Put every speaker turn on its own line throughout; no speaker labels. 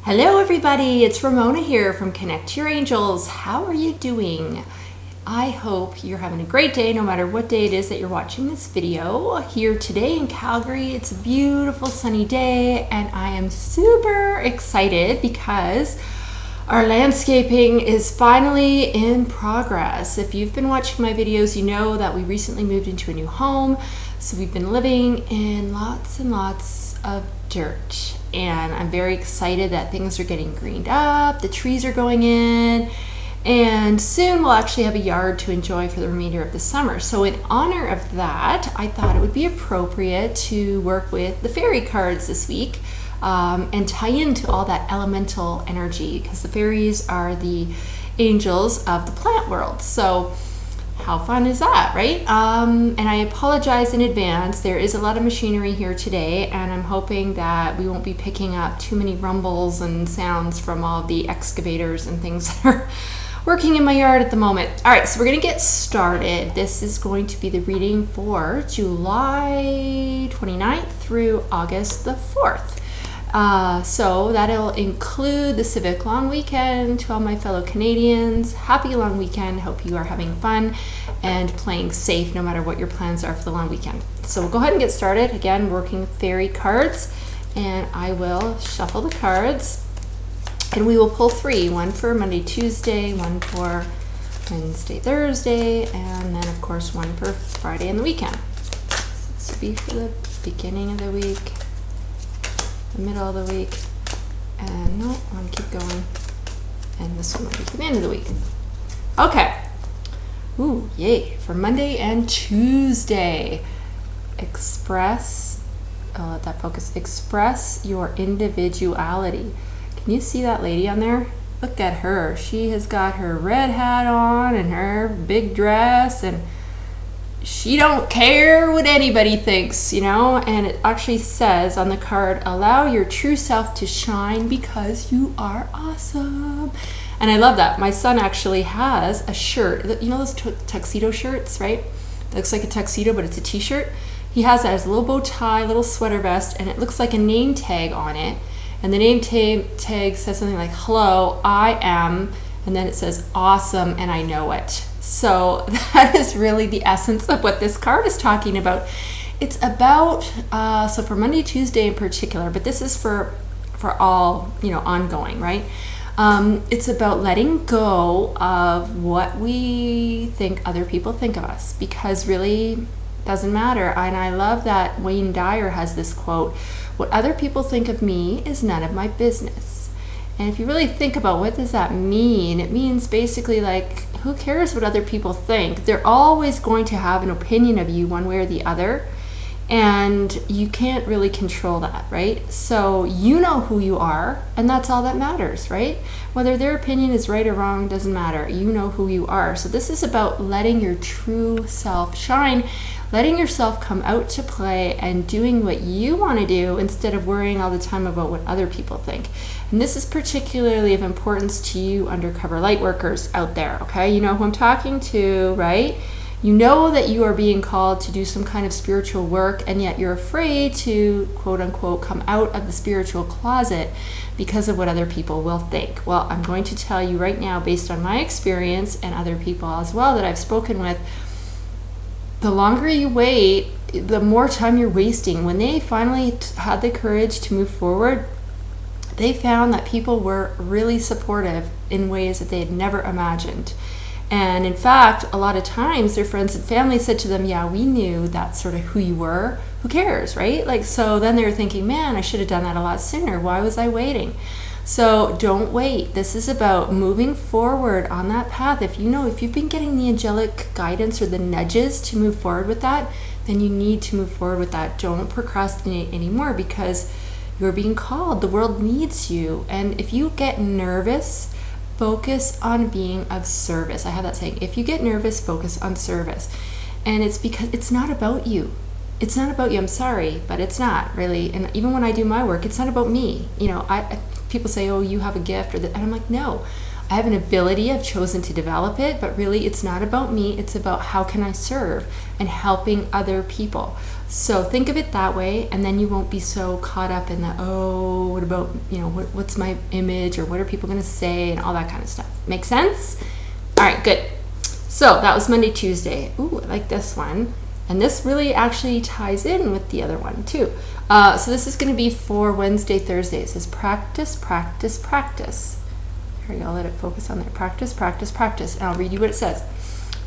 Hello everybody, it's Ramona here from Connect Your Angels. How are you doing? I hope you're having a great day no matter what day it is that you're watching this video. Here today in Calgary, it's a beautiful sunny day and I am super excited because our landscaping is finally in progress. If you've been watching my videos, you know that we recently moved into a new home. So we've been living in lots and lots of dirt. And I'm very excited that things are getting greened up, the trees are going in, and soon we'll actually have a yard to enjoy for the remainder of the summer. So in honor of that, I thought it would be appropriate to work with the fairy cards this week and tie into all that elemental energy, because the fairies are the angels of the plant world. So how fun is that, right? And I apologize in advance. There is a lot of machinery here today, and I'm hoping that we won't be picking up too many rumbles and sounds from all the excavators and things that are working in my yard at the moment. All right, so we're gonna get started. This is going to be the reading for July 29th through August the 4th. So that'll include the civic long weekend. To all my fellow Canadians, happy long weekend. Hope you are having fun and playing safe no matter what your plans are for the long weekend. So we'll go ahead and get started. Again, working fairy cards, and I will shuffle the cards and we will pull three, one for Monday, Tuesday, one for Wednesday, Thursday, and then of course one for Friday and the weekend. So this will be for the beginning of the week, the middle of the week, and no, I want to keep going, and this one will be for the end of the week. Okay. Ooh, yay. For Monday and Tuesday, express, I'll let that focus, express your individuality. Can you see that lady on there? Look at her. She has got her red hat on and her big dress, and she don't care what anybody thinks, you know? And it actually says on the card, allow your true self to shine because you are awesome. And I love that. My son actually has a shirt, you know those tuxedo shirts, right? It looks like a tuxedo, but it's a t-shirt. He has that as a little bow tie, little sweater vest, and it looks like a name tag on it. And the name tag says something like, hello, I am, and then it says awesome, and I know it. So that is really the essence of what this card is talking about. It's about, so for Monday, Tuesday in particular, but this is for all, you know, ongoing, right? It's about letting go of what we think other people think of us, because really it doesn't matter. And I love that Wayne Dyer has this quote, what other people think of me is none of my business. And if you really think about what does that mean, it means basically like, who cares what other people think? They're always going to have an opinion of you one way or the other, and you can't really control that, right? So you know who you are, and that's all that matters, right? Whether their opinion is right or wrong doesn't matter. You know who you are. So this is about letting your true self shine, letting yourself come out to play and doing what you want to do instead of worrying all the time about what other people think. And this is particularly of importance to you undercover light workers out there, okay? You know who I'm talking to, right? You know that you are being called to do some kind of spiritual work, and yet you're afraid to, quote unquote, come out of the spiritual closet because of what other people will think. Well, I'm going to tell you right now, based on my experience and other people as well that I've spoken with, the longer you wait, the more time you're wasting. When they finally had the courage to move forward, they found that people were really supportive in ways that they had never imagined. And in fact, a lot of times their friends and family said to them, yeah, we knew that's sort of who you were. Who cares, right? Like, so then they were thinking, man, I should have done that a lot sooner. Why was I waiting? So don't wait. This is about moving forward on that path. If you've been getting the angelic guidance or the nudges to move forward with that, then you need to move forward with that. Don't procrastinate anymore, because you're being called. The world needs you. And if you get nervous, focus on being of service. I have that saying, if you get nervous, focus on service. And it's because it's not about you. It's not about you. I'm sorry, but it's not really. And even when I do my work, it's not about me. You know, people say, oh, you have a gift, and I'm like, no. I have an ability, I've chosen to develop it, but really it's not about me, it's about how can I serve and helping other people. So think of it that way, and then you won't be so caught up in the, oh, what about, what's my image, or what are people going to say, and all that kind of stuff. Make sense? All right, good. So that was Monday, Tuesday. Ooh, I like this one. And this really actually ties in with the other one too. So this is going to be for Wednesday, Thursday. It says practice, practice, practice. Here we go, let it focus on there. Practice, practice, practice. And I'll read you what it says.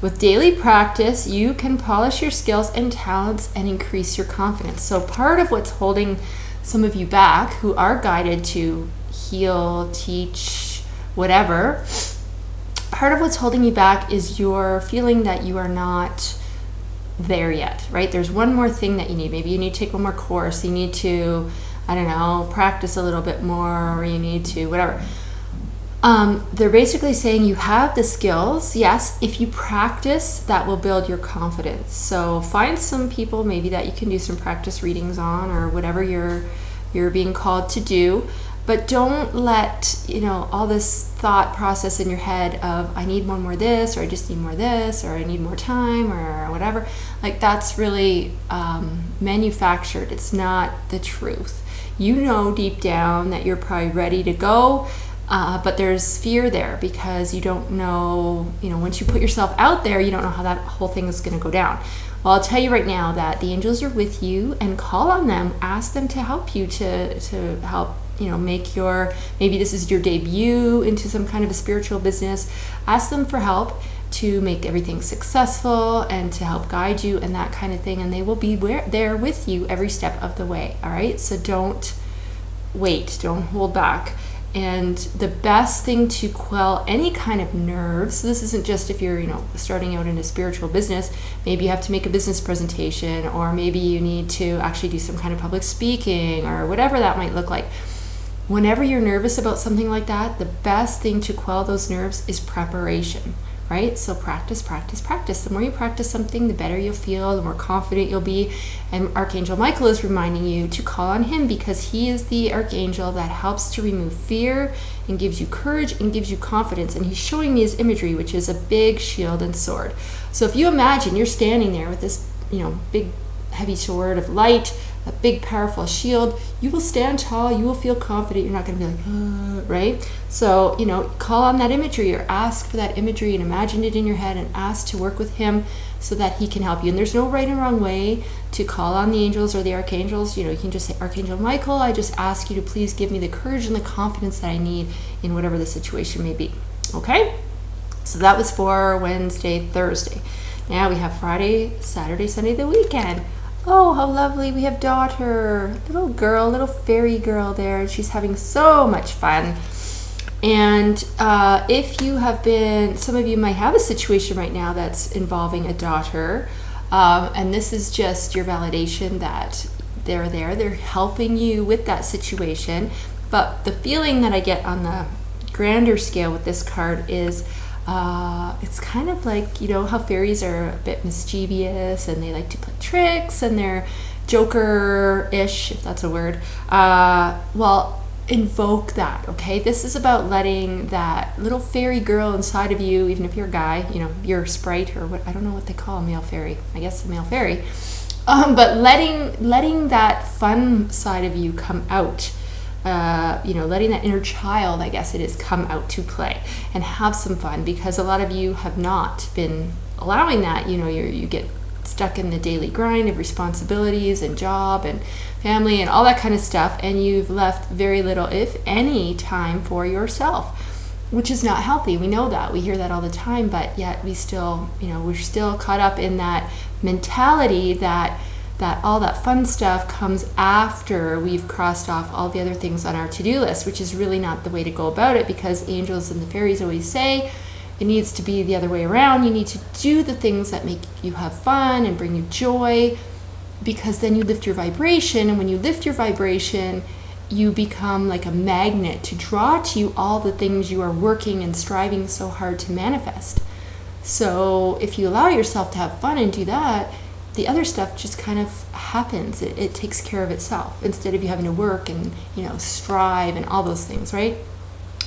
With daily practice, you can polish your skills and talents and increase your confidence. So part of what's holding some of you back who are guided to heal, teach, whatever, part of what's holding you back is your feeling that you are not there yet, right? There's one more thing that you need. Maybe you need to take one more course. You need to, I don't know, practice a little bit more, or you need to, whatever. They're basically saying you have the skills. Yes, if you practice, that will build your confidence. So find some people maybe that you can do some practice readings on, or whatever you're being called to do. But don't let, all this thought process in your head of, I need one more this, or I just need more this, or I need more time, or whatever. Like, that's really manufactured. It's not the truth. You know deep down that you're probably ready to go, but there's fear there because you don't know, once you put yourself out there, you don't know how that whole thing is going to go down. Well, I'll tell you right now that the angels are with you, and call on them. Ask them to help you to help, make maybe this is your debut into some kind of a spiritual business. Ask them for help to make everything successful and to help guide you and that kind of thing. And they will be there with you every step of the way. All right. So don't wait. Don't hold back. And the best thing to quell any kind of nerves, so this isn't just if you're, starting out in a spiritual business, maybe you have to make a business presentation, or maybe you need to actually do some kind of public speaking, or whatever that might look like. Whenever you're nervous about something like that, the best thing to quell those nerves is preparation, right? So practice, practice, practice. The more you practice something, the better you'll feel, the more confident you'll be. And Archangel Michael is reminding you to call on him, because he is the archangel that helps to remove fear and gives you courage and gives you confidence. And he's showing me his imagery, which is a big shield and sword. So if you imagine you're standing there with this, big heavy sword of light, a big powerful shield, you will stand tall, you will feel confident, you're not going to be like, right? So, call on that imagery, or ask for that imagery and imagine it in your head, and ask to work with him so that he can help you. And there's no right and wrong way to call on the angels or the archangels. You can just say, Archangel Michael, I just ask you to please give me the courage and the confidence that I need in whatever the situation may be. Okay? So that was for Wednesday, Thursday. Now we have Friday, Saturday, Sunday, the weekend. Oh, how lovely. We have daughter, little girl, little fairy girl there. She's having so much fun. And if you have been, some of you might have a situation right now that's involving a daughter. And this is just your validation that they're there. They're helping you with that situation. But the feeling that I get on the grander scale with this card is it's kind of like, how fairies are a bit mischievous and they like to play tricks and they're joker-ish, if that's a word. Well, invoke that, okay? This is about letting that little fairy girl inside of you, even if you're a guy, you're a sprite, or what, I don't know what they call a male fairy. I guess a male fairy. But letting that fun side of you come out. Letting that inner child, I guess it is, come out to play and have some fun, because a lot of you have not been allowing that. You get stuck in the daily grind of responsibilities and job and family and all that kind of stuff, and you've left very little, if any, time for yourself, which is not healthy. We know that. We hear that all the time, but yet we still, we're still caught up in that mentality that all that fun stuff comes after we've crossed off all the other things on our to-do list, which is really not the way to go about it, because angels and the fairies always say it needs to be the other way around. You need to do the things that make you have fun and bring you joy, because then you lift your vibration, and when you lift your vibration, you become like a magnet to draw to you all the things you are working and striving so hard to manifest. So if you allow yourself to have fun and do that, the other stuff just kind of happens. It takes care of itself, instead of you having to work and, strive and all those things, right?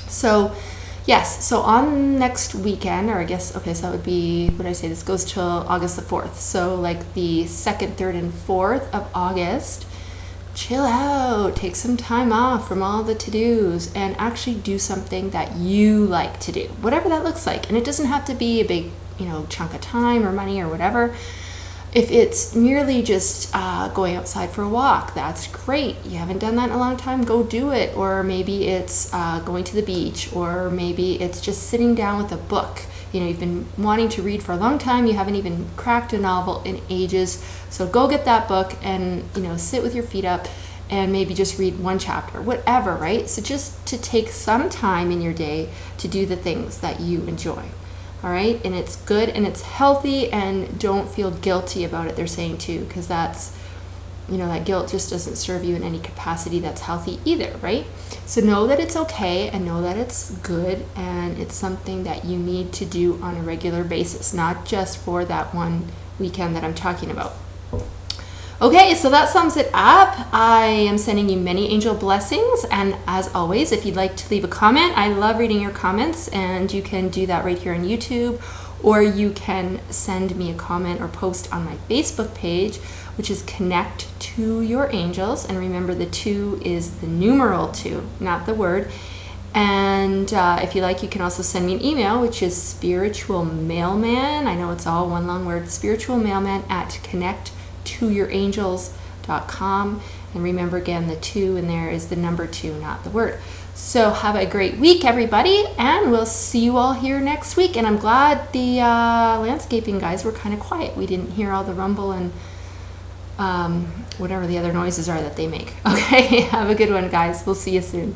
So Yes, so on next weekend, or I guess, okay, so that would be, what did I say? This goes till August the 4th. So like the 2nd, 3rd, and 4th of August, chill out, take some time off from all the to-dos and actually do something that you like to do, whatever that looks like. And it doesn't have to be a big, chunk of time or money or whatever. If it's merely just going outside for a walk, that's great. You haven't done that in a long time, go do it. Or maybe it's going to the beach, or maybe it's just sitting down with a book. You've been wanting to read for a long time, you haven't even cracked a novel in ages. So go get that book and, sit with your feet up and maybe just read one chapter, whatever, right? So just to take some time in your day to do the things that you enjoy. All right, and it's good and it's healthy, and don't feel guilty about it, they're saying too, because that's, that guilt just doesn't serve you in any capacity that's healthy either, right? So know that it's okay and know that it's good, and it's something that you need to do on a regular basis, not just for that one weekend that I'm talking about. Okay, so that sums it up. I am sending you many angel blessings, and as always, if you'd like to leave a comment, I love reading your comments, and you can do that right here on YouTube, or you can send me a comment or post on my Facebook page, which is Connect to Your Angels, and remember the 2 is the numeral 2, not the word. And if you like, you can also send me an email, which is spiritualmailman, I know it's all one long word, spiritualmailman@connecttoyourangels.com. And remember again, the 2 in there is the number 2, not the word. So have a great week, everybody, and we'll see you all here next week. And I'm glad the landscaping guys were kind of quiet. We didn't hear all the rumble and whatever the other noises are that they make. Okay, have a good one, guys. We'll see you soon.